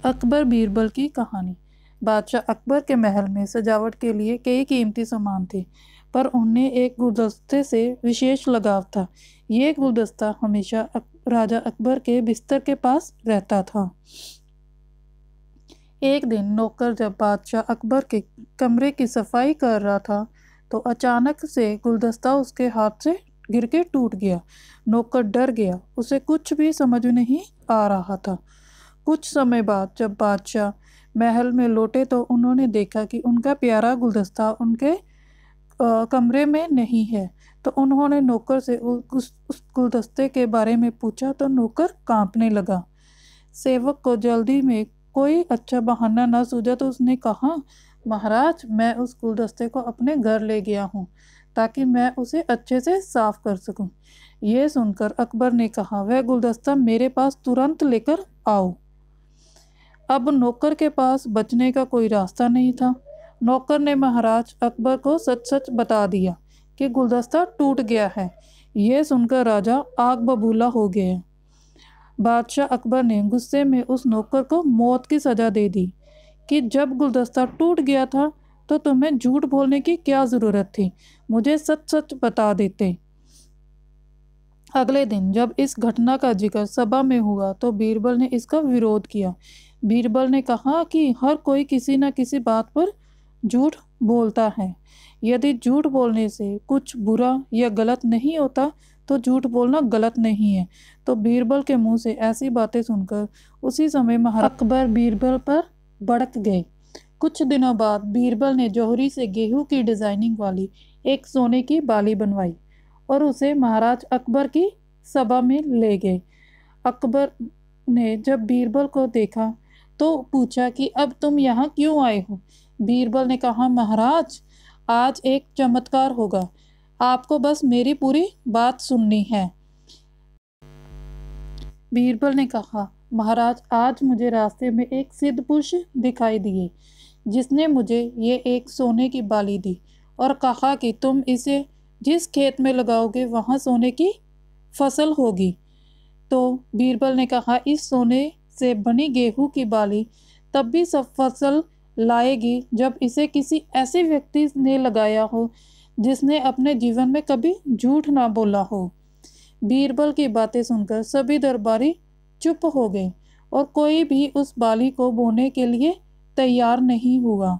अकबर बीरबल की कहानी। बादशाह अकबर के महल में सजावट के लिए कई कीमती सामान थे, पर उन्हें एक गुलदस्ते से विशेष लगाव था। ये गुलदस्ता हमेशा राजा अकबर के बिस्तर के पास रहता था। एक दिन नौकर जब बादशाह अकबर के कमरे की सफाई कर रहा था, तो अचानक से गुलदस्ता उसके हाथ से गिर के टूट गया। नौकर डर गया, उसे कुछ भी समझ नहीं आ रहा था। कुछ समय बाद जब बादशाह महल में लौटे तो उन्होंने देखा कि उनका प्यारा गुलदस्ता उनके कमरे में नहीं है। तो उन्होंने नौकर से उस गुलदस्ते के बारे में पूछा तो नौकर कांपने लगा। सेवक को जल्दी में कोई अच्छा बहाना न सूझा तो उसने कहा, महाराज, मैं उस गुलदस्ते को अपने घर ले गया हूँ ताकि मैं उसे अच्छे से साफ कर सकूं। ये सुनकर अकबर ने कहा, वह गुलदस्ता मेरे पास तुरंत लेकर आओ। अब नौकर के पास बचने का कोई रास्ता नहीं था। नौकर ने महाराज अकबर को सच सच बता दिया कि गुलदस्ता टूट गया है। यह सुनकर राजा आग बबूला हो गए। बादशाह अकबर ने गुस्से में उस नौकर को मौत की सजा दे दी कि जब गुलदस्ता टूट गया था तो तुम्हें झूठ बोलने की क्या ज़रूरत थी, मुझे सच सच बता देते। अगले दिन जब इस घटना का जिक्र सभा में हुआ तो बीरबल ने इसका विरोध किया। बीरबल ने कहा कि हर कोई किसी न किसी बात पर झूठ बोलता है। यदि झूठ बोलने से कुछ बुरा या गलत नहीं होता तो झूठ बोलना गलत नहीं है। तो बीरबल के मुंह से ऐसी बातें सुनकर उसी समय महाराज अकबर बीरबल पर भड़क गए। कुछ दिनों बाद बीरबल ने जौहरी से गेहूं की डिजाइनिंग वाली एक सोने की बाली बनवाई और उसे महाराज अकबर की सभा में ले गए। अकबर ने जब बीरबल को देखा तो पूछा कि अब तुम यहाँ क्यों आए हो। बीरबल ने कहा, महाराज, आज एक चमत्कार होगा, आपको बस मेरी पूरी बात सुननी है। बीरबल ने कहा, महाराज, आज मुझे रास्ते में एक सिद्ध पुरुष दिखाई दिए जिसने मुझे ये एक सोने की बाली दी और कहा कि तुम इसे जिस खेत में लगाओगे वहाँ सोने की फसल होगी। तो बीरबल ने कहा, इस सोने से बनी गेहूं की बाली तब भी सब फसल लाएगी जब इसे किसी ऐसे व्यक्ति ने लगाया हो जिसने अपने जीवन में कभी झूठ ना बोला हो। बीरबल की बातें सुनकर सभी दरबारी चुप हो गए और कोई भी उस बाली को बोने के लिए तैयार नहीं हुआ।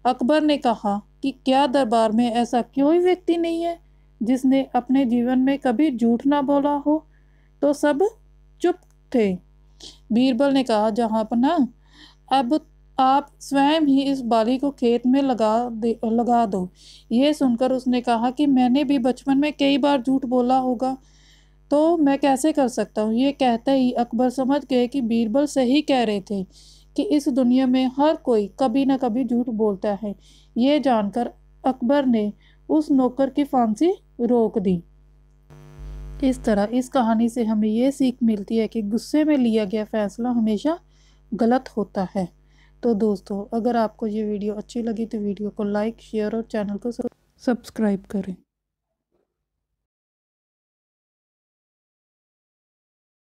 अकबर ने कहा कि क्या दरबार में ऐसा कोई व्यक्ति नहीं है जिसने अपने जीवन में कभी झूठ ना बोला हो? तो सब चुप थे। बीरबल ने कहा, जहांपना, अब आप स्वयं ही इस बाली को खेत में लगा दो। ये सुनकर उसने कहा कि मैंने भी बचपन में कई बार झूठ बोला होगा, तो मैं कैसे कर सकता हूँ। ये कहते ही अकबर समझ गए कि बीरबल सही कह रहे थे कि इस दुनिया में हर कोई कभी ना कभी झूठ बोलता है। ये जानकर अकबर ने उस नौकर की फांसी रोक दी। इस तरह इस कहानी से हमें ये सीख मिलती है कि गुस्से में लिया गया फैसला हमेशा गलत होता है। तो दोस्तों, अगर आपको ये वीडियो अच्छी लगी तो वीडियो को लाइक, शेयर और चैनल को सब्सक्राइब करें।